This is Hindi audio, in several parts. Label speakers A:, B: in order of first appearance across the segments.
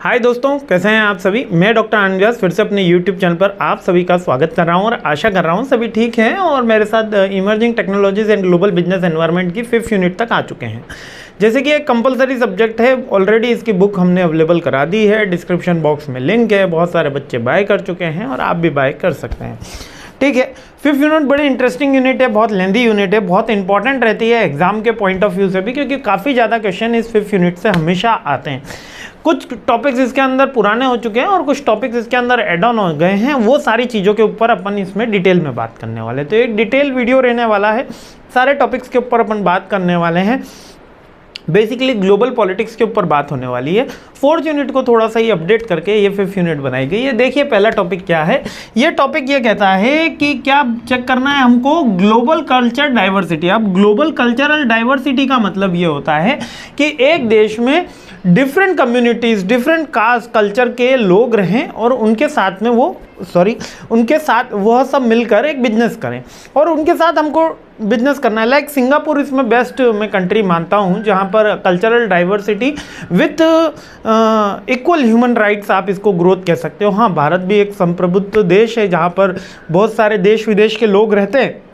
A: हाय दोस्तों, कैसे हैं आप सभी। मैं डॉक्टर आनंद व्यास फिर से अपने यूट्यूब चैनल पर आप सभी का स्वागत कर रहा हूं और आशा कर रहा हूं सभी ठीक हैं और मेरे साथ emerging technologies and global business environment की 5th यूनिट तक आ चुके हैं। जैसे कि एक कंपलसरी सब्जेक्ट है, ऑलरेडी इसकी बुक हमने अवेलेबल करा दी है, डिस्क्रिप्शन बॉक्स में लिंक है, बहुत सारे बच्चे बाय कर चुके हैं और आप भी बाय कर सकते हैं। ठीक है, 5th यूनिट बड़ी इंटरेस्टिंग यूनिट है, बहुत लेंदी यूनिट है, बहुत इंपॉर्टेंट रहती है एग्जाम के पॉइंट ऑफ व्यू से भी, क्योंकि काफ़ी ज़्यादा क्वेश्चन इस 5th यूनिट से हमेशा आते हैं। कुछ टॉपिक्स इसके अंदर पुराने हो चुके हैं और कुछ टॉपिक्स इसके अंदर एड ऑन हो गए हैं। वो सारी चीज़ों के ऊपर अपन इसमें डिटेल में बात करने वाले हैं। तो एक डिटेल वीडियो रहने वाला है, सारे टॉपिक्स के ऊपर अपन बात करने वाले हैं। बेसिकली ग्लोबल पॉलिटिक्स के ऊपर बात होने वाली है। 4th यूनिट को थोड़ा सा ही अपडेट करके ये 5th यूनिट बनाई गई है। देखिए पहला टॉपिक क्या है। ये टॉपिक ये कहता है कि क्या चेक करना है हमको, ग्लोबल कल्चर डाइवर्सिटी। अब ग्लोबल कल्चरल डाइवर्सिटी का मतलब ये होता है कि एक देश में different communities, different caste culture के लोग रहें और उनके साथ में उनके साथ वह सब मिलकर एक बिजनेस करें और उनके साथ हमको बिजनेस करना है। लाइक सिंगापुर इसमें बेस्ट मैं कंट्री मानता हूँ, जहाँ पर cultural diversity with equal human rights, आप इसको ग्रोथ कह सकते हो। हाँ, भारत भी एक संप्रभुत्व देश है जहाँ पर बहुत सारे देश विदेश के लोग रहते हैं,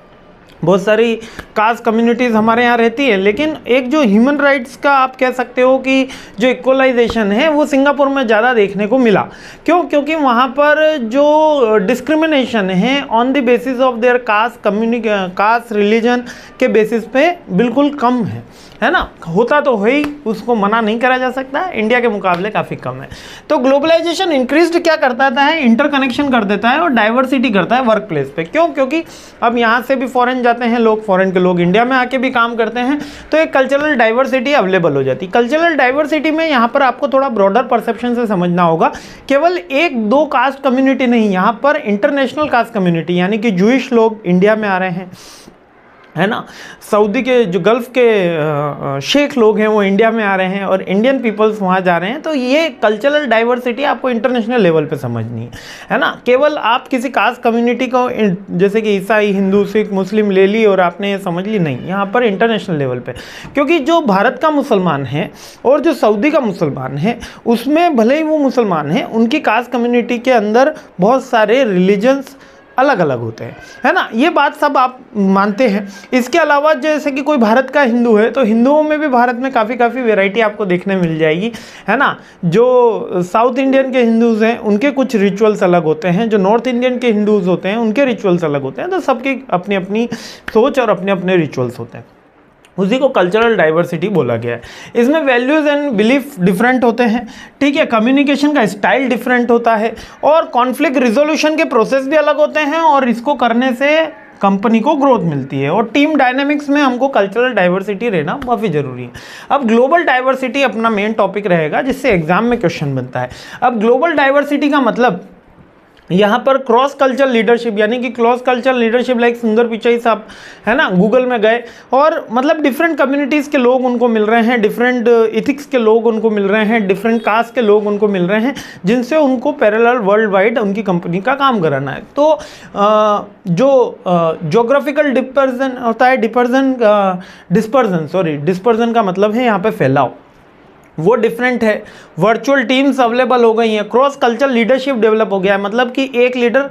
A: बहुत सारी कास्ट कम्युनिटीज़ हमारे यहाँ रहती है, लेकिन एक जो ह्यूमन राइट्स का आप कह सकते हो कि जो इक्वलाइजेशन है वो सिंगापुर में ज़्यादा देखने को मिला। क्यों? क्योंकि वहाँ पर जो डिस्क्रिमिनेशन है on the basis of their caste religion के बेसिस पे बिल्कुल कम है ना। होता तो है ही, उसको मना नहीं करा जा सकता, इंडिया के मुकाबले काफ़ी कम है। तो ग्लोबलाइजेशन इंक्रीज्ड क्या करता है, इंटरकनेक्शन कर देता है और डाइवर्सिटी करता है वर्क प्लेस पे। क्यों? क्योंकि अब यहाँ से भी फॉरेन जाते हैं लोग, फॉरेन के लोग इंडिया में आके भी काम करते हैं, तो एक कल्चरल डाइवर्सिटी अवेलेबल हो जाती है। कल्चरल डाइवर्सिटी में यहाँ पर आपको थोड़ा ब्रॉडर परसेप्शन से समझना होगा। केवल एक दो कास्ट कम्युनिटी नहीं, यहाँ पर इंटरनेशनल कास्ट कम्युनिटी, यानी कि जूइश लोग इंडिया में आ रहे हैं, है ना। सऊदी के जो गल्फ़ के शेख लोग हैं वो इंडिया में आ रहे हैं और इंडियन पीपल्स वहाँ जा रहे हैं। तो ये कल्चरल डाइवर्सिटी आपको इंटरनेशनल लेवल पे समझनी है ना। केवल आप किसी कास्ट कम्युनिटी को जैसे कि ईसाई, हिंदू, सिख, मुस्लिम ले ली और आपने ये समझ ली, नहीं, यहाँ पर इंटरनेशनल लेवल पे। क्योंकि जो भारत का मुसलमान है और जो सऊदी का मुसलमान है, उसमें भले ही वो मुसलमान हैं, उनकी कास्ट कम्युनिटी के अंदर बहुत सारे रिलीजन्स अलग अलग होते हैं, है ना। ये बात सब आप मानते हैं। इसके अलावा जैसे कि कोई भारत का हिंदू है तो हिंदुओं में भी भारत में काफ़ी वैरायटी आपको देखने मिल जाएगी, है ना। जो साउथ इंडियन के हिंदूज़ हैं उनके कुछ रिचुअल्स अलग होते हैं, जो नॉर्थ इंडियन के हिंदूज़ होते हैं उनके रिचुअल्स अलग होते हैं। तो सबकी अपनी अपनी सोच और अपने अपने रिचुअल्स होते हैं, उसी को कल्चरल डाइवर्सिटी बोला गया है। इसमें वैल्यूज़ एंड बिलीफ डिफरेंट होते हैं, ठीक है। कम्युनिकेशन का स्टाइल डिफरेंट होता है और कॉन्फ्लिक्ट रिजोल्यूशन के प्रोसेस भी अलग होते हैं और इसको करने से कंपनी को ग्रोथ मिलती है। और टीम डायनेमिक्स में हमको कल्चरल डाइवर्सिटी रहना काफ़ी ज़रूरी है। अब ग्लोबल डाइवर्सिटी अपना मेन टॉपिक रहेगा जिससे एग्जाम में क्वेश्चन बनता है। अब ग्लोबल डाइवर्सिटी का मतलब यहाँ पर क्रॉस कल्चर लीडरशिप, यानी कि क्रॉस कल्चर लीडरशिप लाइक सुंदर पिचाई साहब, है ना, गूगल में गए और मतलब डिफरेंट कम्युनिटीज़ के लोग उनको मिल रहे हैं, डिफरेंट इथिक्स के लोग उनको मिल रहे हैं, डिफरेंट कास्ट के लोग उनको मिल रहे हैं, जिनसे उनको पैरेलल वर्ल्ड वाइड उनकी कंपनी का काम कराना है। तो जो जोग्राफिकल डिस्पर्जन होता है, डिस्पर्जन का मतलब है यहाँ पे फैलाव, वो डिफरेंट है। वर्चुअल टीम्स अवेलेबल हो गई हैं, क्रॉस कल्चर लीडरशिप डेवलप हो गया है। मतलब कि एक लीडर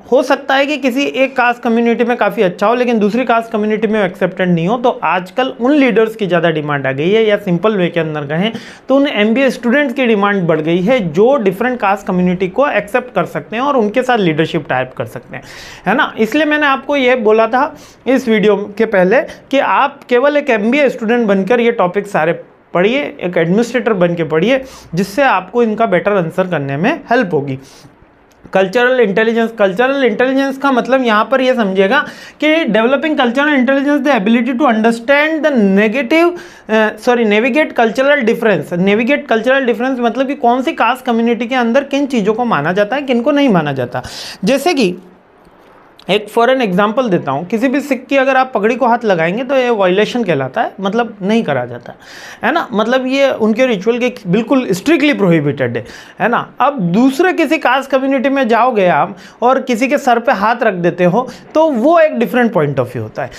A: हो सकता है कि किसी एक कास्ट कम्युनिटी में काफ़ी अच्छा हो लेकिन दूसरी कास्ट कम्युनिटी में एक्सेप्टेड नहीं हो। तो आजकल उन लीडर्स की ज़्यादा डिमांड आ गई है, या सिंपल वे के अंदर कहें तो उन MBA स्टूडेंट्स की डिमांड बढ़ गई है जो डिफरेंट कास्ट कम्युनिटी को एक्सेप्ट कर सकते हैं और उनके साथ लीडरशिप टाइप कर सकते हैं, है ना। इसलिए मैंने आपको ये बोला था इस वीडियो के पहले कि आप केवल एक MBA स्टूडेंट बनकर ये टॉपिक सारे पढ़िए, एक एडमिनिस्ट्रेटर बन के पढ़िए, जिससे आपको इनका बेटर आंसर करने में हेल्प होगी। कल्चरल इंटेलिजेंस का मतलब यहाँ पर ये समझिएगा कि developing cultural intelligence the ability to understand the navigate cultural difference मतलब कि कौन सी कास्ट कम्युनिटी के अंदर किन चीज़ों को माना जाता है, किन को नहीं माना जाता। जैसे कि एक फॉरेन एग्जांपल देता हूँ, किसी भी सिख की अगर आप पगड़ी को हाथ लगाएंगे तो ये वायलेशन कहलाता है, मतलब नहीं करा जाता है ना। मतलब ये उनके रिचुअल के बिल्कुल स्ट्रिक्टली प्रोहिबिटेड है ना। अब दूसरे किसी कास्ट कम्युनिटी में जाओगे आप और किसी के सर पे हाथ रख देते हो तो वो एक डिफरेंट पॉइंट ऑफ व्यू होता है।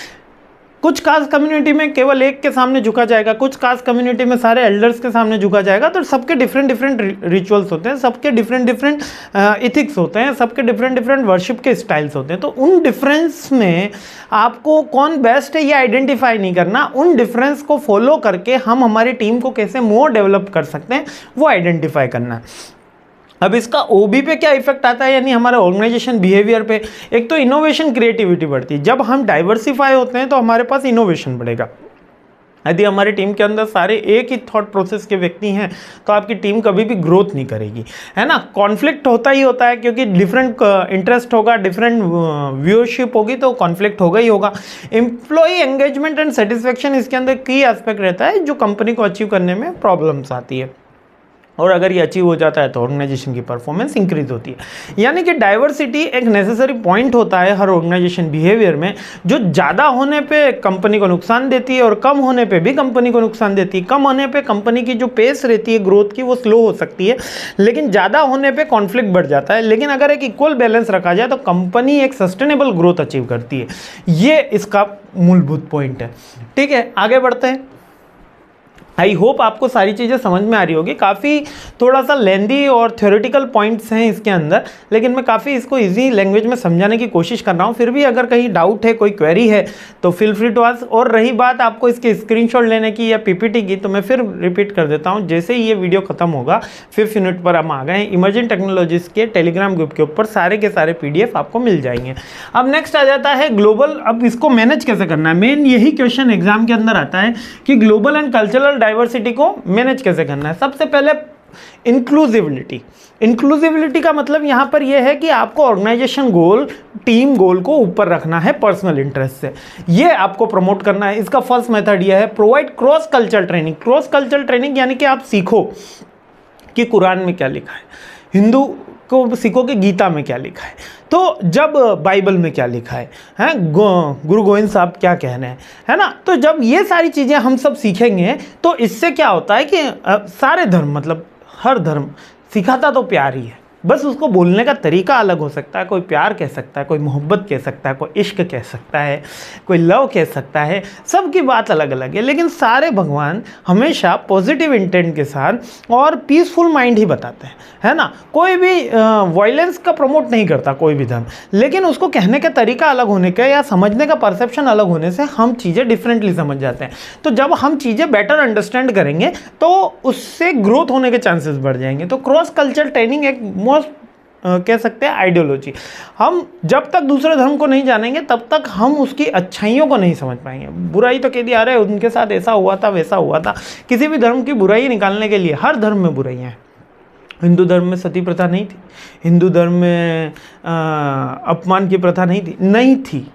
A: कुछ कास्ट कम्युनिटी में केवल एक के सामने झुका जाएगा, कुछ कास्ट कम्युनिटी में सारे एल्डर्स के सामने झुका जाएगा। तो सबके डिफरेंट डिफरेंट रिचुअल्स होते हैं, सबके डिफरेंट डिफरेंट इथिक्स होते हैं, सबके डिफरेंट डिफरेंट वर्शिप के स्टाइल्स होते हैं। तो उन डिफरेंस में आपको कौन बेस्ट है ये आइडेंटिफाई नहीं करना, उन डिफरेंस को फॉलो करके हम हमारी टीम को कैसे मोर डेवलप कर सकते हैं वो आइडेंटिफाई करना है। अब इसका ओबी पे क्या इफेक्ट आता है, यानी हमारे ऑर्गेनाइजेशन बिहेवियर पे। एक तो इनोवेशन क्रिएटिविटी बढ़ती है, जब हम डाइवर्सिफाई होते हैं तो हमारे पास इनोवेशन बढ़ेगा। यदि हमारी टीम के अंदर सारे एक ही थॉट प्रोसेस के व्यक्ति हैं तो आपकी टीम कभी भी ग्रोथ नहीं करेगी, है ना। कॉन्फ्लिक्ट होता ही होता है, क्योंकि डिफरेंट इंटरेस्ट होगा, डिफरेंट व्यूअरशिप होगी, तो कॉन्फ्लिक्ट होगा ही होगा। एम्प्लॉय एंगेजमेंट एंड सेटिस्फेक्शन इसके अंदर की एस्पेक्ट रहता है जो कंपनी को अचीव करने में प्रॉब्लम्स आती है, और अगर ये अचीव हो जाता है तो ऑर्गेनाइजेशन की परफॉर्मेंस इंक्रीज होती है। यानी कि डाइवर्सिटी एक नेसेसरी पॉइंट होता है हर ऑर्गेनाइजेशन बिहेवियर में, जो ज़्यादा होने पे कंपनी को नुकसान देती है और कम होने पे भी कंपनी को नुकसान देती है। कम होने पे कंपनी की जो पेस रहती है ग्रोथ की वो स्लो हो सकती है, लेकिन ज़्यादा होने पे कॉन्फ्लिक्ट बढ़ जाता है। लेकिन अगर एक इक्वल बैलेंस रखा जाए तो कंपनी एक सस्टेनेबल ग्रोथ अचीव करती है। ये इसका मूलभूत पॉइंट है। ठीक है, आगे बढ़ते हैं। आई होप आपको सारी चीज़ें समझ में आ रही होगी। काफ़ी थोड़ा सा लेंदी और थ्योरेटिकल पॉइंट्स हैं इसके अंदर, लेकिन मैं काफ़ी इसको इजी लैंग्वेज में समझाने की कोशिश कर रहा हूँ। फिर भी अगर कहीं डाउट है, कोई क्वेरी है तो फील फ्री टू आस्क। और रही बात आपको इसके स्क्रीनशॉट लेने की या पीपीटी की, तो मैं फिर रिपीट कर देता हूँ। जैसे ही ये वीडियो खत्म होगा 5th यूनिट पर हम आ गए हैं, इमर्जिंग टेक्नोलॉजीज़ के टेलीग्राम ग्रुप के ऊपर सारे के सारे PDF आपको मिल जाएंगे। अब नेक्स्ट आ जाता है ग्लोबल। अब इसको मैनेज कैसे करना है, मेन यही क्वेश्चन एग्जाम के अंदर आता है कि ग्लोबल एंड कल्चरल डाइवर्सिटी को मैनेज कैसे करना है। सबसे पहले इंक्लूसिविलिटी। इंक्लूसिविलिटी का मतलब यहां पर यह है कि आपको ऑर्गेनाइजेशन गोल, टीम गोल को ऊपर रखना है पर्सनल इंटरेस्ट से, ये आपको प्रमोट करना है। इसका फर्स्ट मेथड यह है, provide cross cultural training. Cross cultural training यानी कि आप सीखो कि कुरान में क्या लिखा है, हिंदू को सीखो कि गीता में क्या लिखा है, तो जब बाइबल में क्या लिखा है गुरु गोविंद साहब क्या कह रहे हैं, है ना। तो जब ये सारी चीज़ें हम सब सीखेंगे तो इससे क्या होता है कि सारे धर्म, मतलब हर धर्म सिखाता तो प्यार ही है, बस उसको बोलने का तरीका अलग हो सकता है। कोई प्यार कह सकता है, कोई मोहब्बत कह सकता है, कोई इश्क कह सकता है, कोई लव कह सकता है, सबकी बात अलग अलग है। लेकिन सारे भगवान हमेशा पॉजिटिव इंटेंट के साथ और पीसफुल माइंड ही बताते हैं, है ना। कोई भी वायलेंस का प्रमोट नहीं करता कोई भी धर्म, लेकिन उसको कहने का तरीका अलग होने का या समझने का परसेप्शन अलग होने से हम चीज़ें डिफरेंटली समझ जाते हैं। तो जब हम चीज़ें बेटर अंडरस्टैंड करेंगे तो उससे ग्रोथ होने के चांसेस बढ़ जाएंगे। तो क्रॉस कल्चरल ट्रेनिंग एक कह सकते हैं आइडियोलॉजी। हम जब तक दूसरे धर्म को नहीं जानेंगे तब तक हम उसकी अच्छाइयों को नहीं समझ पाएंगे। बुराई तो कह दिया, अरे उनके साथ ऐसा हुआ था, वैसा हुआ था। किसी भी धर्म की बुराई निकालने के लिए, हर धर्म में बुराइयां हैं। हिंदू धर्म में सती प्रथा नहीं थी, हिंदू धर्म में अपमान की प्रथा नहीं थी,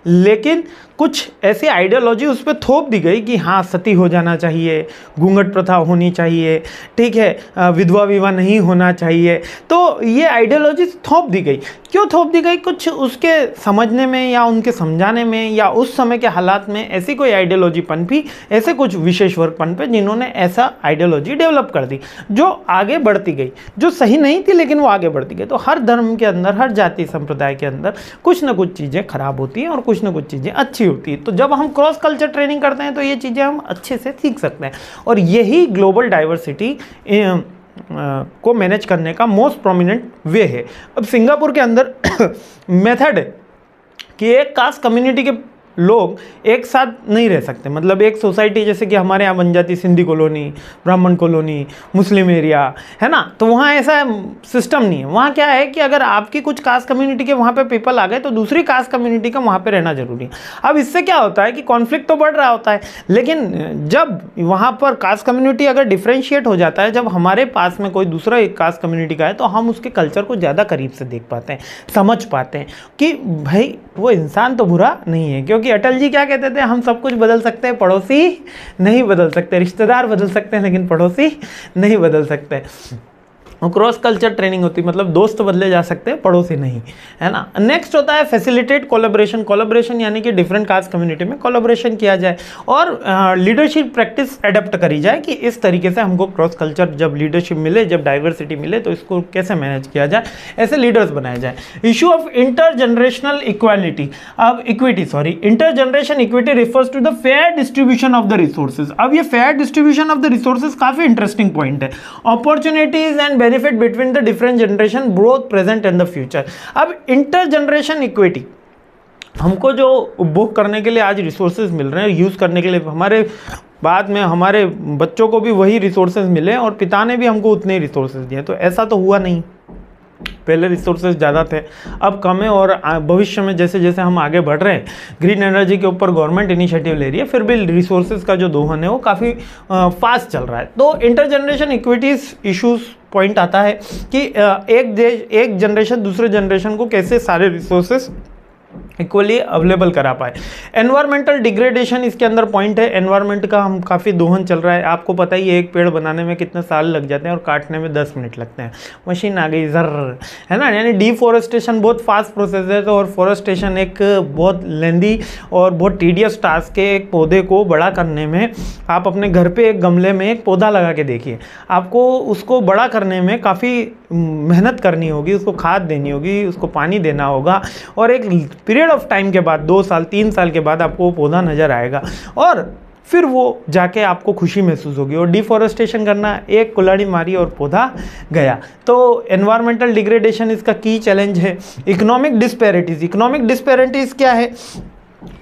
A: लेकिन कुछ ऐसी आइडियोलॉजी उस पर थोप दी गई कि हाँ सती हो जाना चाहिए, घूंघट प्रथा होनी चाहिए, ठीक है, विधवा विवाह नहीं होना चाहिए। तो ये आइडियोलॉजी थोप दी गई। क्यों थोप दी गई? कुछ उसके समझने में या उनके समझाने में या उस समय के हालात में ऐसी कोई आइडियोलॉजी पनपी, ऐसे कुछ विशेष वर्ग पनपे जिन्होंने ऐसा आइडियोलॉजी डेवलप कर दी जो आगे बढ़ती गई, जो सही नहीं थी लेकिन वो आगे बढ़ती गई। तो हर धर्म के अंदर, हर जाति संप्रदाय के अंदर कुछ ना कुछ चीज़ें खराब होती हैं और कुछ ना कुछ चीज़ें अच्छी होती है। तो जब हम क्रॉस कल्चर ट्रेनिंग करते हैं तो ये चीज़ें हम अच्छे से सीख सकते हैं, और यही ग्लोबल डाइवर्सिटी को मैनेज करने का मोस्ट प्रोमिनेंट वे है। अब सिंगापुर के अंदर मेथड है कि एक कास्ट कम्युनिटी के लोग एक साथ नहीं रह सकते। मतलब एक सोसाइटी जैसे कि हमारे यहाँ बन जाती सिंधी कॉलोनी, ब्राह्मण कॉलोनी, मुस्लिम एरिया, है ना, तो वहाँ ऐसा सिस्टम नहीं है। वहाँ क्या है कि अगर आपकी कुछ कास्ट कम्युनिटी के वहाँ पे पीपल आ गए तो दूसरी कास्ट कम्युनिटी का वहाँ पे रहना जरूरी है। अब इससे क्या होता है कि कॉन्फ्लिक्ट तो बढ़ रहा होता है, लेकिन जब वहाँ पर कास्ट कम्युनिटी अगर डिफ्रेंशिएट हो जाता है, जब हमारे पास में कोई दूसरा एक कास्ट कम्युनिटी का है, तो हम उसके कल्चर को ज़्यादा करीब से देख पाते हैं, समझ पाते हैं कि भाई वो इंसान तो बुरा नहीं है। क्योंकि अटल जी क्या कहते थे, हम सब कुछ बदल सकते हैं, पड़ोसी नहीं बदल सकते, रिश्तेदार बदल सकते हैं लेकिन पड़ोसी नहीं बदल सकते। क्रॉस कल्चर ट्रेनिंग होती है, मतलब दोस्त बदले जा सकते हैं, पड़ोसी नहीं, है ना। नेक्स्ट होता है फैसिलिटेट कोलैबोरेशन। कोलैबोरेशन यानी कि डिफरेंट कास्ट कम्युनिटी में कोलैबोरेशन किया जाए और लीडरशिप प्रैक्टिस एडप्ट करी जाए कि इस तरीके से हमको क्रॉस कल्चर जब लीडरशिप मिले, जब डाइवर्सिटी मिले तो इसको कैसे मैनेज किया जाए, ऐसे लीडर्स बनाए जाए। Issue of intergenerational equality, अब equity intergeneration equity refers to the fair distribution of the resources. अब ये fair distribution of the resources काफी इंटरेस्टिंग पॉइंट है। Opportunities and benefit between the different generation both present and the future. अब इंटर जनरेशन इक्विटी, हमको जो उपभोग करने के लिए आज रिसोर्सेज मिल रहे हैं, यूज़ करने के लिए, हमारे बाद में हमारे बच्चों को भी वही रिसोर्सेज मिले और पिता ने भी हमको उतने ही रिसोर्सेज दिए, तो ऐसा तो हुआ नहीं। पहले रिसोर्सेज ज़्यादा थे, अब कम है, और भविष्य में जैसे जैसे हम आगे बढ़ रहे हैं, ग्रीन एनर्जी के ऊपर गवर्नमेंट इनिशिएटिव ले रही है, फिर भी रिसोर्सेज का जो दोहन है वो काफ़ी फास्ट चल रहा है। तो inter generation equities issues point आता है कि एक जनरेशन दूसरे जनरेशन को कैसे सारे रिसोर्सेज इक्वली अवेलेबल करा पाए। एनवायरमेंटल डिग्रेडेशन इसके अंदर पॉइंट है। एनवायरमेंट का हम काफ़ी दोहन चल रहा है, आपको पता ही है एक पेड़ बनाने में कितने साल लग जाते हैं और काटने में 10 मिनट लगते हैं, मशीन आ गई जर्र, है ना। यानी डिफॉरेस्टेशन बहुत फास्ट प्रोसेस है, तो और फॉरेस्टेशन एक बहुत लेंदी और बहुत टीडियस टास्क है। एक पौधे को बड़ा करने में आप अपने घर पर एक गमले में एक पौधा लगा के देखिए, आपको उसको बड़ा करने में काफ़ी मेहनत करनी होगी, उसको खाद देनी होगी, उसको पानी देना होगा, और एक पीरियड ऑफ टाइम के बाद 2 साल 3 साल के बाद आपको वो पौधा नज़र आएगा और फिर वो जाके आपको खुशी महसूस होगी। और डिफॉरेस्टेशन करना, एक कुल्हाड़ी मारी और पौधा गया। तो एनवायरमेंटल डिग्रेडेशन इसका की चैलेंज है। इकोनॉमिक डिस्पैरिटीज़ क्या है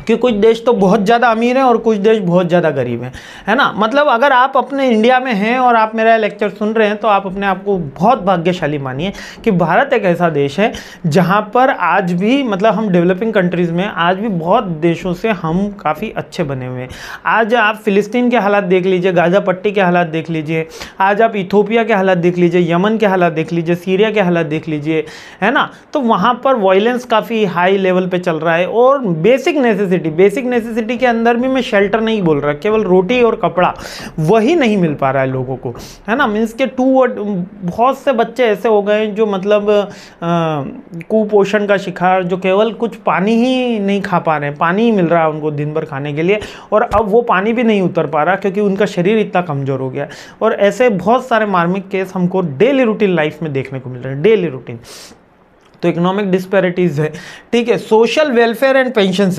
A: कि कुछ देश तो बहुत ज़्यादा अमीर हैं और कुछ देश बहुत ज़्यादा गरीब हैं, है ना। मतलब अगर आप अपने इंडिया में हैं और आप मेरा लेक्चर सुन रहे हैं तो आप अपने आप को बहुत भाग्यशाली मानिए कि भारत एक ऐसा देश है जहां पर आज भी, मतलब हम डेवलपिंग कंट्रीज़ में आज भी बहुत देशों से हम काफ़ी अच्छे बने हुए हैं। आज आप फिलिस्तीन के हालात देख लीजिए, गाज़ा पट्टी के हालात देख लीजिए, आज आप इथोपिया के हालात देख लीजिए, यमन के हालात देख लीजिए, सीरिया के हालात देख लीजिए, है ना। तो वहाँ पर वायलेंस काफ़ी हाई लेवल पर चल रहा है और बेसिक नेसेसिटी के अंदर भी मैं शेल्टर नहीं बोल रहा, केवल रोटी और कपड़ा वही नहीं मिल पा रहा है लोगों को, है ना। मीन्स के बहुत से बच्चे ऐसे हो गए जो मतलब कुपोषण का शिकार, जो केवल कुछ पानी ही नहीं खा पा रहे हैं, पानी ही मिल रहा है उनको दिन भर खाने के लिए, और अब वो पानी भी नहीं उतर पा रहा क्योंकि उनका शरीर इतना कमज़ोर हो गया। और ऐसे बहुत सारे मार्मिक केस हमको डेली रूटीन लाइफ में देखने को मिल रहे हैं, डेली रूटीन। तो इकोनॉमिक डिस्पैरिटीज़ है, ठीक है। Social welfare and pension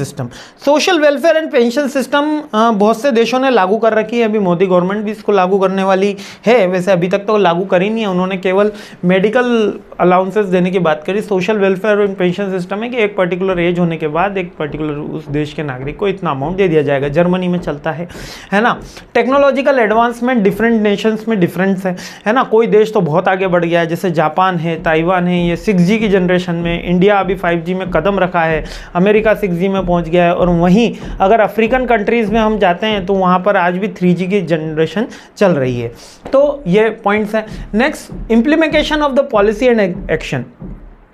A: system, बहुत से देशों ने लागू कर रखी है, अभी मोदी गवर्नमेंट भी इसको लागू करने वाली है। वैसे अभी तक तो लागू करी नहीं है, उन्होंने केवल मेडिकल अलाउंसेस देने की बात करी। Social welfare and pension system है कि एक पर्टिकुलर एज होने के बाद एक पर्टिकुलर उस देश के नागरिक को इतना अमाउंट दे दिया जाएगा। जर्मनी में चलता है ना। टेक्नोलॉजिकल एडवांसमेंट डिफरेंट नेशंस में डिफरेंस है ना। कोई देश तो बहुत आगे बढ़ गया है, जैसे जापान है, ताइवान है, ये 6G की जनरेशन में। इंडिया अभी 5G में कदम रखा है, अमेरिका 6G में पहुंच गया है, और वहीं अगर अफ्रीकन कंट्रीज़ में हम जाते हैं तो वहाँ पर आज भी 3G की जनरेशन चल रही है। तो ये पॉइंट्स हैं। Next, implementation of the policy and action.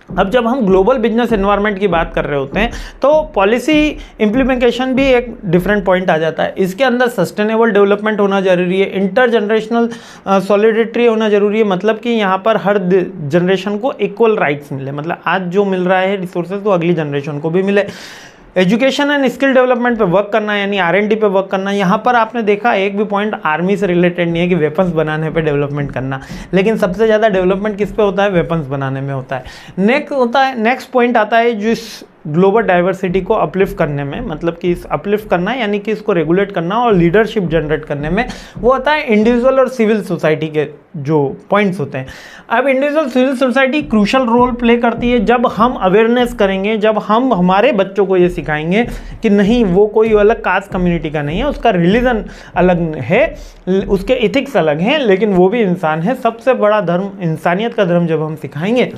A: अब जब हम ग्लोबल बिजनेस एनवायरनमेंट की बात कर रहे होते हैं तो पॉलिसी इम्प्लीमेंटेशन भी एक डिफरेंट पॉइंट आ जाता है। इसके अंदर सस्टेनेबल डेवलपमेंट होना जरूरी है, इंटर जनरेशनल सॉलिडेरिटी होना जरूरी है, मतलब कि यहाँ पर हर जनरेशन को इक्वल राइट्स मिले, मतलब आज जो मिल रहा है रिसोर्सेज तो अगली जनरेशन को भी मिले। एजुकेशन एंड स्किल डेवलपमेंट पे वर्क करना, यानी R&D पे वर्क करना। यहाँ पर आपने देखा एक भी पॉइंट आर्मी से रिलेटेड नहीं है कि वेपन्स बनाने पे डेवलपमेंट करना, लेकिन सबसे ज़्यादा डेवलपमेंट किस पे होता है? वेपन्स बनाने में होता है। नेक्स्ट पॉइंट आता है जो इस ग्लोबल डाइवर्सिटी को अपलिफ्ट करने में, मतलब कि इस अपलिफ्ट करना यानी कि इसको रेगुलेट करना और लीडरशिप जनरेट करने में, वो होता है इंडिविजुअल और सिविल सोसाइटी के जो पॉइंट्स होते हैं। अब individual civil society crucial role play करती है जब हम अवेयरनेस करेंगे, जब हम हमारे बच्चों को ये सिखाएंगे कि नहीं वो कोई अलग कास्ट कम्युनिटी का नहीं है, उसका रिलीजन अलग है, उसके इथिक्स अलग हैं, लेकिन वो भी इंसान है। सबसे बड़ा धर्म इंसानियत का धर्म जब हम सिखाएंगे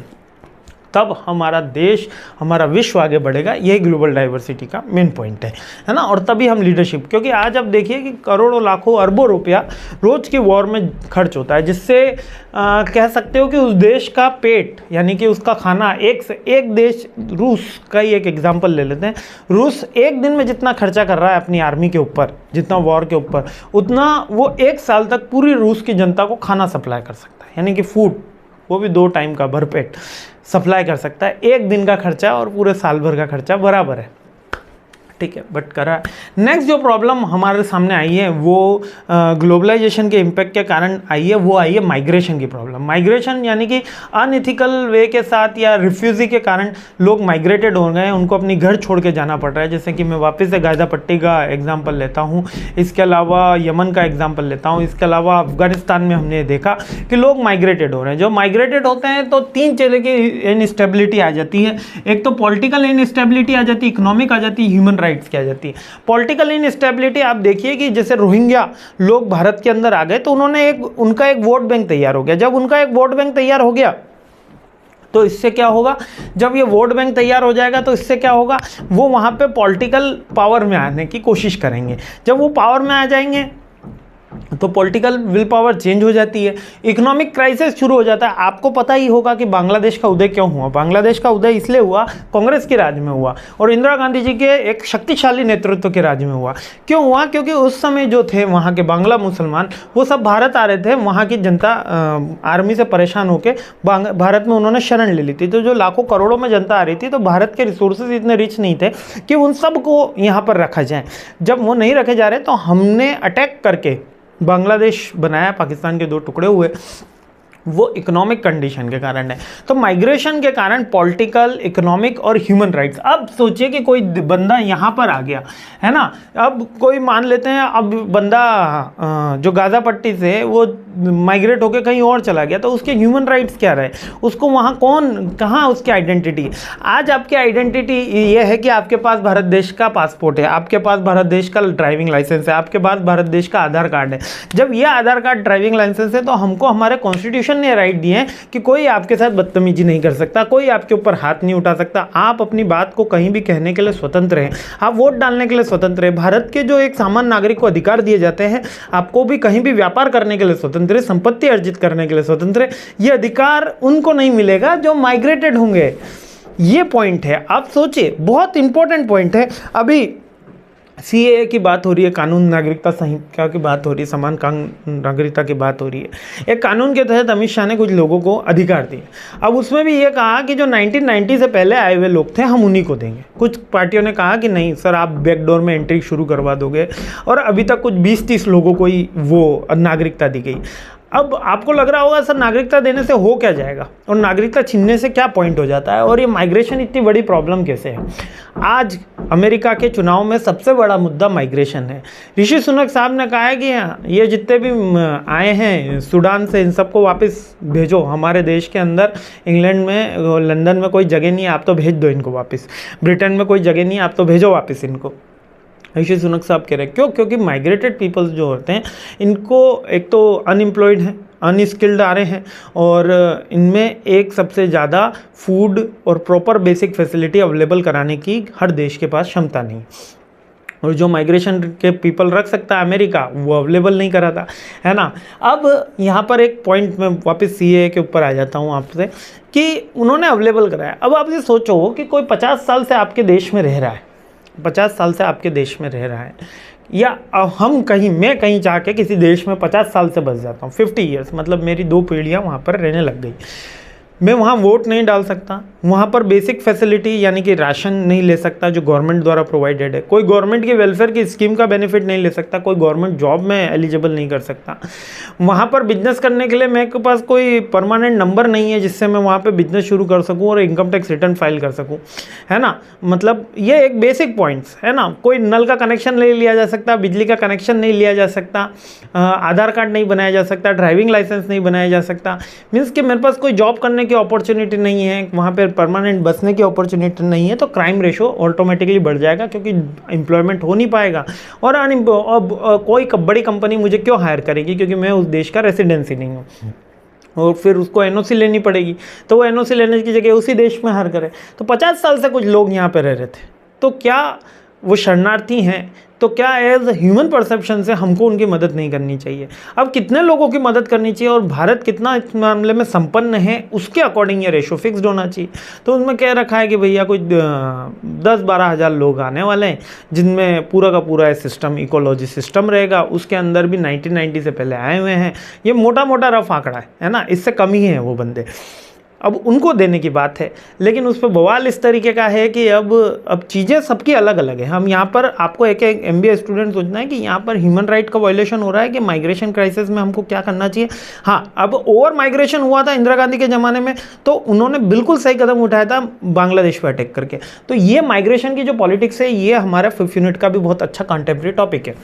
A: तब हमारा देश, हमारा विश्व आगे बढ़ेगा। यही ग्लोबल डाइवर्सिटी का मेन पॉइंट है ना। और तभी हम लीडरशिप, क्योंकि आज आप देखिए कि करोड़ों लाखों अरबों रुपया रोज़ की वॉर में खर्च होता है, जिससे कह सकते हो कि उस देश का पेट यानी कि उसका खाना, एक देश रूस का ही एक एग्जाम्पल ले लेते हैं। रूस एक दिन में जितना खर्चा कर रहा है अपनी आर्मी के ऊपर, जितना वॉर के ऊपर, उतना वो 1 साल तक पूरी रूस की जनता को खाना सप्लाई कर सकता है, यानी कि फूड वो भी 2 टाइम का भरपेट सप्लाई कर सकता है। 1 दिन का खर्चा और पूरे साल भर का खर्चा बराबर है, ठीक है, बट कर रहा है। नेक्स्ट जो प्रॉब्लम हमारे सामने आई है वो ग्लोबलाइजेशन के इम्पैक्ट के कारण आई है, वो आई है माइग्रेशन की प्रॉब्लम। माइग्रेशन यानी कि अनइथिकल वे के साथ या रिफ्यूजी के कारण लोग माइग्रेटेड हो गए हैं, उनको अपनी घर छोड़ के जाना पड़ रहा है। जैसे कि मैं वापस से गाज़ा पट्टी का एग्जाम्पल लेता हूँ, इसके अलावा यमन का एग्जाम्पल लेता हूँ, इसके अलावा अफगानिस्तान में हमने देखा कि लोग माइग्रेटेड हो रहे हैं। जो माइग्रेटेड होते हैं तो 3 तरह की इनस्टेबिलिटी आ जाती है। एक तो पॉलिटिकल इनस्टेबिलिटी आ जाती है, इकोनॉमिक आ जाती है, ह्यूमन राइट्स की आ जाती है। पॉलिटिकल इनस्टेबिलिटी आप देखिए कि जैसे रोहिंग्या लोग भारत के अंदर आ गए तो उनका एक वोट बैंक तैयार हो गया। जब उनका एक वोट बैंक तैयार हो गया तो इससे क्या होगा, जब ये वोट बैंक तैयार हो जाएगा तो इससे क्या होगा, वो वहां पे पॉलिटिकल पावर में आने की कोशिश करेंगे। जब वो पावर में आ जाएंगे तो पॉलिटिकल विल पावर चेंज हो जाती है, इकोनॉमिक क्राइसिस शुरू हो जाता है। आपको पता ही होगा कि बांग्लादेश का उदय क्यों हुआ। बांग्लादेश का उदय इसलिए हुआ, कांग्रेस के राज में हुआ और इंदिरा गांधी जी के एक शक्तिशाली नेतृत्व के राज में हुआ। क्यों हुआ? क्योंकि उस समय जो थे वहाँ के बांग्ला मुसलमान वो सब भारत आ रहे थे। वहाँ की जनता आर्मी से परेशान होकर भारत में उन्होंने शरण ले ली थी। तो जो लाखों करोड़ों में जनता आ रही थी तो भारत के रिसोर्सेज इतने रिच नहीं थे कि उन सब को यहाँ पर रखा जाए। जब वो नहीं रखे जा रहे तो हमने अटैक करके बांग्लादेश बनाया, पाकिस्तान के 2 टुकड़े हुए। वो इकोनॉमिक कंडीशन के कारण है। तो माइग्रेशन के कारण पॉलिटिकल, इकोनॉमिक और ह्यूमन राइट्स। अब सोचिए कि कोई बंदा यहाँ पर आ गया है ना, अब कोई मान लेते हैं अब बंदा जो गाज़ा पट्टी से वो माइग्रेट होकर कहीं और चला गया तो उसके ह्यूमन राइट्स क्या रहे, उसको वहाँ कहाँ उसकी आइडेंटिटी। आज आपकी आइडेंटिटी ये है कि आपके पास भारत देश का पासपोर्ट है, आपके पास भारत देश का ड्राइविंग लाइसेंस है, आपके पास भारत देश का आधार कार्ड है। जब ये आधार कार्ड, ड्राइविंग लाइसेंस है तो हमको हमारे कॉन्स्टिट्यूशन ने राइट दिए हैं कि कोई आपके साथ बदतमीजी नहीं कर सकता, कोई आपके ऊपर हाथ नहीं उठा सकता, आप अपनी बात को कहीं भी कहने के लिए स्वतंत्र हैं, आप वोट डालने के लिए स्वतंत्र हैं। भारत के जो एक सामान्य नागरिक को अधिकार दिए जाते हैं, आपको भी कहीं भी व्यापार करने के लिए स्वतंत्र है, संपत्ति अर्जित करने के लिए स्वतंत्र है। ये अधिकार उनको नहीं मिलेगा जो माइग्रेटेड होंगे। ये पॉइंट है, आप सोचिए, बहुत इंपॉर्टेंट पॉइंट है। अभी सीएए की बात हो रही है, कानून नागरिकता संहिता की बात हो रही है, समान नागरिकता की बात हो रही है। एक कानून के तहत अमित शाह ने कुछ लोगों को अधिकार दिए। अब उसमें भी ये कहा कि जो 1990 से पहले आए हुए लोग थे हम उन्हीं को देंगे। कुछ पार्टियों ने कहा कि नहीं सर, आप बैकडोर में एंट्री शुरू करवा दोगे, और अभी तक कुछ 20-30 लोगों को ही वो नागरिकता दी गई। अब आपको लग रहा होगा सर नागरिकता देने से हो क्या जाएगा और नागरिकता छीनने से क्या पॉइंट हो जाता है, और ये माइग्रेशन इतनी बड़ी प्रॉब्लम कैसे है। आज अमेरिका के चुनाव में सबसे बड़ा मुद्दा माइग्रेशन है। ऋषि सुनक साहब ने कहा है कि ये जितने भी आए हैं सूडान से, इन सबको वापस भेजो हमारे देश के अंदर। इंग्लैंड में, लंदन में कोई जगह नहीं है, आप तो भेज दो इनको वापस। ब्रिटेन में कोई जगह नहीं है, आप तो भेजो वापस इनको। ऋषि सुनक साहब कह रहे हैं क्यों? क्योंकि माइग्रेटेड पीपल्स जो होते हैं इनको एक तो अनएम्प्लॉयड हैं, अनस्किल्ड आ रहे हैं, और इनमें एक सबसे ज़्यादा फूड और प्रॉपर बेसिक फैसिलिटी अवेलेबल कराने की हर देश के पास क्षमता नहीं। और जो माइग्रेशन के पीपल रख सकता है अमेरिका, वो अवेलेबल नहीं कराता, है ना। अब यहाँ पर एक पॉइंट में वापस सीएए के ऊपर आ जाता हूँ आपसे कि उन्होंने अवेलेबल कराया। अब आप ये सोचो कि कोई 50 साल से आपके देश में रह रहा है, 50 साल से आपके देश में रह रहा है, या मैं कहीं जाके किसी देश में 50 साल से बस जाता हूँ, 50 ईयर्स, मतलब मेरी 2 पीढ़ियाँ वहाँ पर रहने लग गई। मैं वहाँ वोट नहीं डाल सकता, वहाँ पर बेसिक फैसिलिटी यानी कि राशन नहीं ले सकता जो गवर्नमेंट द्वारा प्रोवाइडेड है, कोई गवर्नमेंट की वेलफेयर की स्कीम का बेनिफिट नहीं ले सकता, कोई गवर्नमेंट जॉब में एलिजिबल नहीं कर सकता। वहाँ पर बिजनेस करने के लिए मेरे पास कोई परमानेंट नंबर नहीं है जिससे मैं वहाँ पर बिजनेस शुरू कर सकूँ और इनकम टैक्स रिटर्न फाइल कर सकूँ, है ना। मतलब ये एक बेसिक पॉइंट्स है ना। कोई नल का कनेक्शन नहीं लिया जा सकता, बिजली का कनेक्शन नहीं लिया जा सकता, आधार कार्ड नहीं बनाया जा सकता, ड्राइविंग लाइसेंस नहीं बनाया जा सकता। मीन्स कि मेरे पास कोई जॉब करने की अपॉर्चुनिटी नहीं है, वहाँ पर परमानेंट बसने की अपॉर्चुनिटी नहीं है, तो क्राइम रेशो ऑटोमेटिकली बढ़ जाएगा क्योंकि एम्प्लॉयमेंट हो नहीं पाएगा। और कोई बड़ी कंपनी मुझे क्यों हायर करेगी क्योंकि मैं उस देश का रेसिडेंसी नहीं हूँ, और फिर उसको एनओसी लेनी पड़ेगी, तो वो एनओसी लेने की जगह उसी देश में हायर करे। तो 50 साल से कुछ लोग यहाँ पे रह रहे थे, तो क्या वो शरणार्थी हैं, तो क्या एज ह्यूमन परसेप्शन से हमको उनकी मदद नहीं करनी चाहिए? अब कितने लोगों की मदद करनी चाहिए और भारत कितना इस मामले में संपन्न है, उसके अकॉर्डिंग ये रेशो फिक्स्ड होना चाहिए। तो उसमें कह रखा है कि भैया कोई 10-12 हज़ार लोग आने वाले हैं, जिनमें पूरा का पूरा सिस्टम इकोलॉजी सिस्टम रहेगा, उसके अंदर भी 1990 से पहले आए हुए हैं। ये मोटा मोटा रफ आंकड़ा है ना, इससे कम ही है वो बंदे। अब उनको देने की बात है, लेकिन उस पर बवाल इस तरीके का है कि अब चीज़ें सबकी अलग अलग है। हम यहाँ पर आपको एक MBA स्टूडेंट सोचना है कि यहाँ पर ह्यूमन राइट का वायलेशन हो रहा है कि माइग्रेशन क्राइसिस में हमको क्या करना चाहिए। हाँ, अब ओवर माइग्रेशन हुआ था इंदिरा गांधी के ज़माने में, तो उन्होंने बिल्कुल सही कदम उठाया था बांग्लादेश पर अटैक करके। तो ये माइग्रेशन की जो पॉलिटिक्स है, ये हमारा 5th यूनिट का भी बहुत अच्छा कंटेम्प्रेरी टॉपिक है।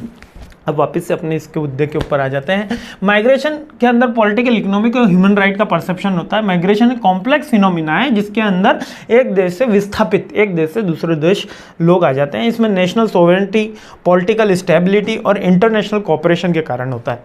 A: अब वापस से अपने इसके मुद्दे के ऊपर आ जाते हैं। माइग्रेशन के अंदर पॉलिटिकल, इकोनॉमिक और ह्यूमन राइट का परसेप्शन होता है। माइग्रेशन एक कॉम्प्लेक्स फिनोमिना है जिसके अंदर एक देश से विस्थापित, एक देश से दूसरे देश लोग आ जाते हैं। इसमें नेशनल सोवरेनिटी, पॉलिटिकल स्टेबिलिटी और इंटरनेशनल कोऑपरेशन के कारण होता है।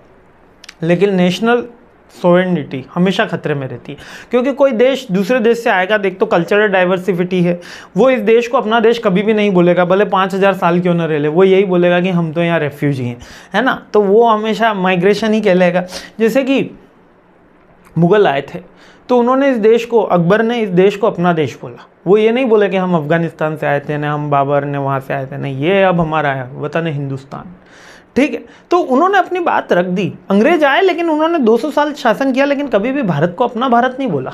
A: लेकिन नेशनल सोवरेनिटी हमेशा खतरे में रहती है, क्योंकि कोई देश दूसरे देश से आएगा, देख तो कल्चरल डाइवर्सिटी है, वो इस देश को अपना देश कभी भी नहीं बोलेगा, भले 5000 साल क्यों न रह ले, वो यही बोलेगा कि हम तो यहाँ रेफ्यूजी हैं, है ना। तो वो हमेशा माइग्रेशन ही कहलाएगा। जैसे कि मुगल आए थे, तो उन्होंने इस देश को, अकबर ने इस देश को अपना देश बोला। वो ये नहीं बोले कि हम अफगानिस्तान से आए थे ना, हम बाबर ने वहाँ से आए थे, नहीं, ये अब हमारा है वतन है हिंदुस्तान, ठीक है। तो उन्होंने अपनी बात रख दी। अंग्रेज आए, लेकिन उन्होंने 200 साल शासन किया, लेकिन कभी भी भारत को अपना भारत नहीं बोला।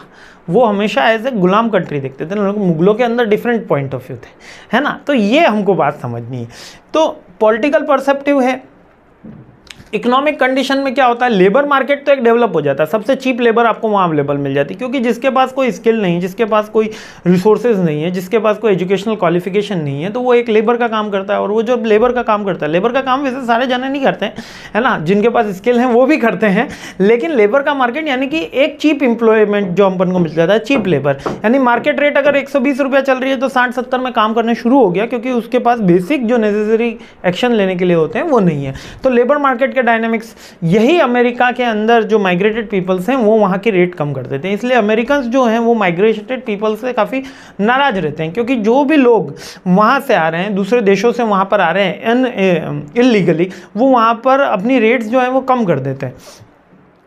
A: वो हमेशा एज ए गुलाम कंट्री देखते थे। मुगलों के अंदर डिफरेंट पॉइंट ऑफ व्यू थे, है ना। तो ये हमको बात समझनी है। तो पॉलिटिकल परसेप्टिव है। इकोनॉमिक कंडीशन में क्या होता है, लेबर मार्केट तो एक डेवलप हो जाता है, सबसे चीप लेबर आपको वहाँ अवेलेबल मिल जाती है, क्योंकि जिसके पास कोई स्किल नहीं, जिसके पास कोई रिसोर्सेज नहीं है, जिसके पास कोई एजुकेशनल क्वालिफिकेशन नहीं है, तो वो एक लेबर का काम करता है। और वो जो लेबर का काम करता है, लेबर का काम वैसे सारे जने नहीं करते हैं, है ना, जिनके पास स्किल है वो भी करते हैं, लेकिन लेबर का मार्केट यानी कि एक चीप एम्प्लॉयमेंट जो अपन को मिल जाता है, चीप लेबर, यानी मार्केट रेट अगर 120 रुपया चल रही है तो 60-70 में काम करने शुरू हो गया, क्योंकि उसके पास बेसिक जो नेसेसरी एक्शन लेने के लिए होते हैं वो नहीं है। तो लेबर मार्केट के डायनामिक्स, यही अमेरिका के अंदर जो माइग्रेटेड पीपल्स हैं वो वहाँ की रेट कम कर देते हैं। इसलिए अमेरिकन्स जो हैं वो माइग्रेटेड पीपल्स से काफ़ी नाराज रहते हैं, क्योंकि जो भी लोग वहाँ से आ रहे हैं, दूसरे देशों से वहाँ पर आ रहे हैं इलीगली, वो वहाँ पर अपनी रेट्स जो है वो कम कर देते हैं।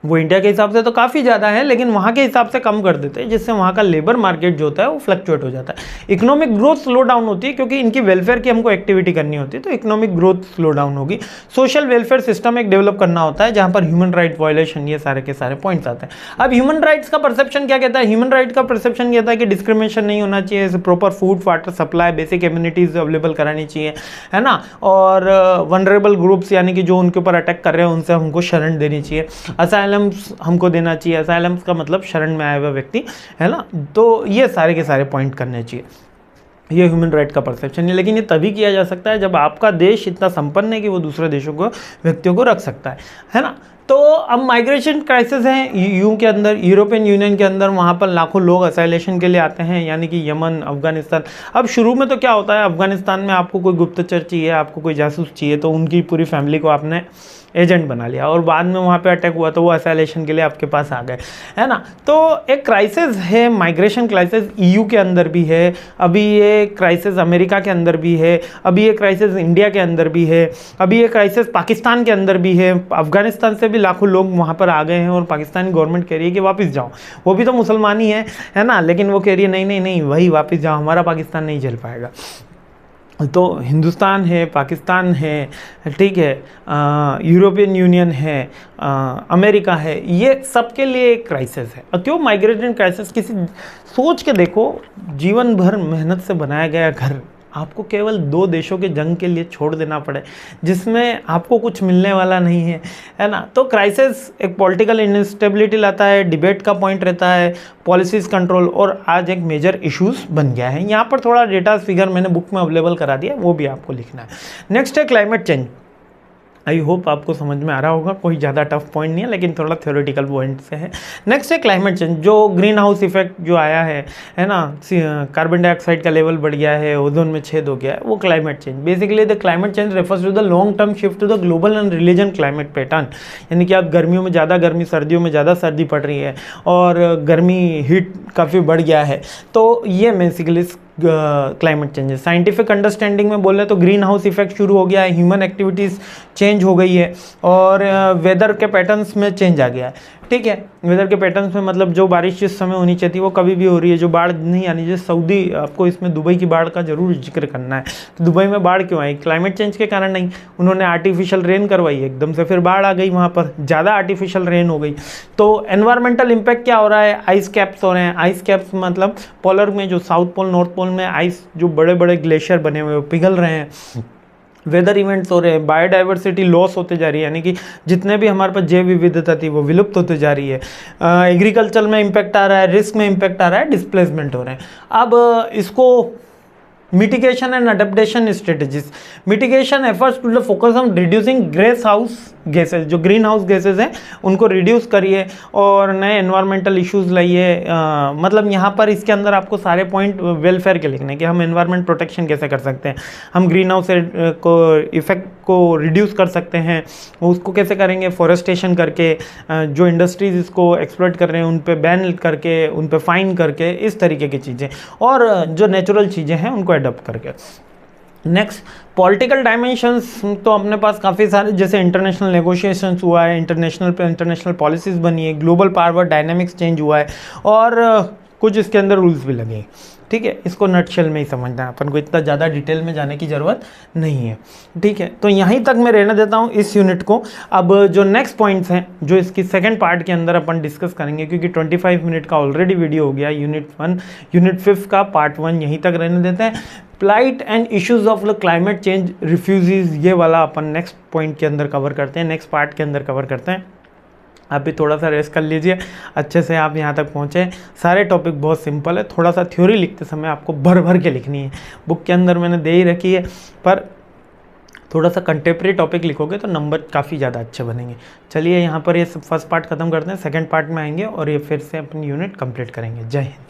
A: वो इंडिया के हिसाब से तो काफ़ी ज़्यादा है, लेकिन वहाँ के हिसाब से कम कर देते हैं, जिससे वहाँ का लेबर मार्केट जो होता है वो फ्लक्चुएट हो जाता है। इकोनॉमिक ग्रोथ स्लो डाउन होती है, क्योंकि इनकी वेलफेयर की हमको एक्टिविटी करनी होती है, तो इकोनॉमिक ग्रोथ स्लो डाउन होगी। सोशल वेलफेयर सिस्टम एक डेवलप करना होता है, जहाँ पर ह्यूमन राइट वायलेशन, ये सारे के सारे पॉइंट्स आते हैं। अब ह्यूमन राइट्स का परसेप्शन क्या कहता है? ह्यूमन राइट का परसेप्शन कहता है कि डिस्क्रिमिनेशन नहीं होना चाहिए, proper food, water supply, basic amenities available करानी चाहिए, है ना। और वनरेबल ग्रुप्स, यानी कि जो उनके ऊपर अटैक कर रहे हैं उनसे हमको शरण देनी चाहिए। असाइलम्स हमको देना चाहिए। असाइलम्स का मतलब शरण में आया हुआ व्यक्ति, है ना। तो ये सारे के सारे पॉइंट करने चाहिए। ये ह्यूमन राइट का परसेप्शन है, लेकिन ये तभी किया जा सकता है जब आपका देश इतना संपन्न है कि वो दूसरे देशों को, व्यक्तियों को रख सकता है ना। तो अब माइग्रेशन क्राइसिस है यूं के अंदर, यूरोपियन यूनियन के अंदर, वहाँ पर लाखों लोग असाइलेशन के लिए आते हैं, यानी कि यमन, अफगानिस्तान। अब शुरू में तो क्या होता है, अफगानिस्तान में आपको कोई गुप्तचर चाहिए, आपको कोई जासूस चाहिए, तो उनकी पूरी फैमिली को आपने एजेंट बना लिया, और बाद में वहाँ पे अटैक हुआ तो वो असाइलेशन के लिए आपके पास आ गए, है ना। तो एक क्राइसिस है, माइग्रेशन क्राइसिस EU के अंदर भी है, अभी ये क्राइसिस अमेरिका के अंदर भी है, अभी ये क्राइसिस इंडिया के अंदर भी है, अभी ये क्राइसिस पाकिस्तान के अंदर भी है। अफगानिस्तान से भी लाखों लोग वहाँ पर आ गए हैं, और पाकिस्तानी गवर्नमेंट कह रही है कि वापस जाओ। वो भी तो मुसलमान ही है ना, लेकिन वो कह रही है नहीं नहीं नहीं, वही वापस जाओ, हमारा पाकिस्तान नहीं झेल पाएगा। तो हिंदुस्तान है, पाकिस्तान है, ठीक है, यूरोपियन यूनियन है, अमेरिका है, ये सबके लिए एक क्राइसिस है। और क्यों माइग्रेशन क्राइसिस? किसी सोच के देखो, जीवन भर मेहनत से बनाया गया घर आपको केवल 2 देशों के जंग के लिए छोड़ देना पड़े, जिसमें आपको कुछ मिलने वाला नहीं है ना। तो क्राइसिस एक पॉलिटिकल इनस्टेबिलिटी लाता है, डिबेट का पॉइंट रहता है, पॉलिसीज कंट्रोल, और आज एक मेजर इश्यूज बन गया है। यहाँ पर थोड़ा डेटा फिगर मैंने बुक में अवेलेबल करा दिया, वो भी आपको लिखना है। नेक्स्ट है क्लाइमेट चेंज। आई होप आपको समझ में आ रहा होगा, कोई ज़्यादा टफ पॉइंट नहीं है, लेकिन थोड़ा थ्योरेटिकल पॉइंट से है। नेक्स्ट है क्लाइमेट चेंज, जो ग्रीन हाउस इफेक्ट जो आया है ना, कार्बन डाइऑक्साइड का लेवल बढ़ गया है, ओजोन में छेद हो गया है, वो climate change. Basically the climate change refers to the long term shift to the global and religion climate pattern, यानी कि अब गर्मियों में ज़्यादा गर्मी, सर्दियों में ज़्यादा सर्दी पड़ रही है, और गर्मी हीट काफ़ी बढ़ गया है। तो ये basically climate changes. Scientific understanding में बोले तो ग्रीन हाउस इफेक्ट शुरू हो गया है, ह्यूमन एक्टिविटीज़ चेंज हो गई है और वेदर के पैटर्न्स में चेंज आ गया है। ठीक है, वेदर के पैटर्न्स में मतलब जो बारिश जिस समय होनी चाहिए थी वो कभी भी हो रही है, जो बाढ़ नहीं आनी चाहिए। सऊदी, आपको इसमें दुबई की बाढ़ का जरूर जिक्र करना है। तो दुबई में बाढ़ क्यों आई? क्लाइमेट चेंज के कारण नहीं, उन्होंने आर्टिफिशियल रेन करवाई एकदम से, फिर बाढ़ आ गई, वहाँ पर ज़्यादा आर्टिफिशियल रेन हो गई। तो एनवायरमेंटल इम्पैक्ट क्या हो रहा है? आइस कैप्स हो रहे हैं। आइस कैप्स मतलब पोलर में, जो साउथ पोल नॉर्थ पोल में आइस, जो बड़े बड़े ग्लेशियर बने हुए पिघल रहे हैं। वेदर इवेंट्स हो रहे हैं, बायोडाइवर्सिटी लॉस होते जा रही है, यानी कि जितने भी हमारे पास जैव विविधता थी वो विलुप्त होते जा रही है। एग्रीकल्चर में इम्पैक्ट आ रहा है, रिस्क में इम्पैक्ट आ रहा है, डिस्प्लेसमेंट हो रहे हैं। अब इसको mitigation and adaptation strategies. Mitigation efforts to focus on reducing greenhouse gases, जो ग्रीन हाउस गैसेज हैं उनको रिड्यूस करिए और नए एनवायरमेंटल इश्यूज लाइए। मतलब यहाँ पर इसके अंदर आपको सारे पॉइंट वेलफेयर के लिखने कि हम एनवायरमेंट प्रोटेक्शन कैसे कर सकते हैं, हम ग्रीन हाउस को इफेक्ट को रिड्यूस कर सकते हैं, उसको कैसे करेंगे? फॉरेस्टेशन करके, जो इंडस्ट्रीज इसको एक्सप्लॉइट कर रहे हैं उन पे बैन करके, उन पे फाइन करके, इस तरीके की चीज़ें, और जो नेचुरल चीज़ें हैं उनको अडॉप्ट करके। नेक्स्ट, पॉलिटिकल डायमेंशंस तो अपने पास काफ़ी सारे, जैसे इंटरनेशनल नेगोशिएशंस हुआ है, इंटरनेशनल पॉलिसीज़ बनी है, ग्लोबल पावर डायनामिक्स चेंज हुआ है और कुछ इसके अंदर रूल्स भी लगे। ठीक है, इसको नटशेल में ही समझना है, अपन को इतना ज़्यादा डिटेल में जाने की ज़रूरत नहीं है। ठीक है, तो यहीं तक मैं रहने देता हूँ इस यूनिट को। अब जो नेक्स्ट पॉइंट्स हैं जो इसकी सेकंड पार्ट के अंदर अपन डिस्कस करेंगे, क्योंकि 25 मिनट का ऑलरेडी वीडियो हो गया। यूनिट 5 का पार्ट 1 यहीं तक रहने देते हैं। Plight and issues of the climate change refugees, ये वाला अपन नेक्स्ट पॉइंट के अंदर कवर करते हैं, नेक्स्ट पार्ट के अंदर कवर करते हैं। आप भी थोड़ा सा रेस्ट कर लीजिए, अच्छे से आप यहाँ तक पहुँचे। सारे टॉपिक बहुत सिंपल है, थोड़ा सा थ्योरी लिखते समय आपको भर भर के लिखनी है, बुक के अंदर मैंने दे ही रखी है, पर थोड़ा सा कंटेम्प्रेरी टॉपिक लिखोगे तो नंबर काफ़ी ज़्यादा अच्छे बनेंगे। चलिए यहाँ पर ये फर्स्ट पार्ट खत्म करते हैं, सेकंड पार्ट में आएंगे और ये फिर से अपनी यूनिट कंप्लीट करेंगे। जय हिंद।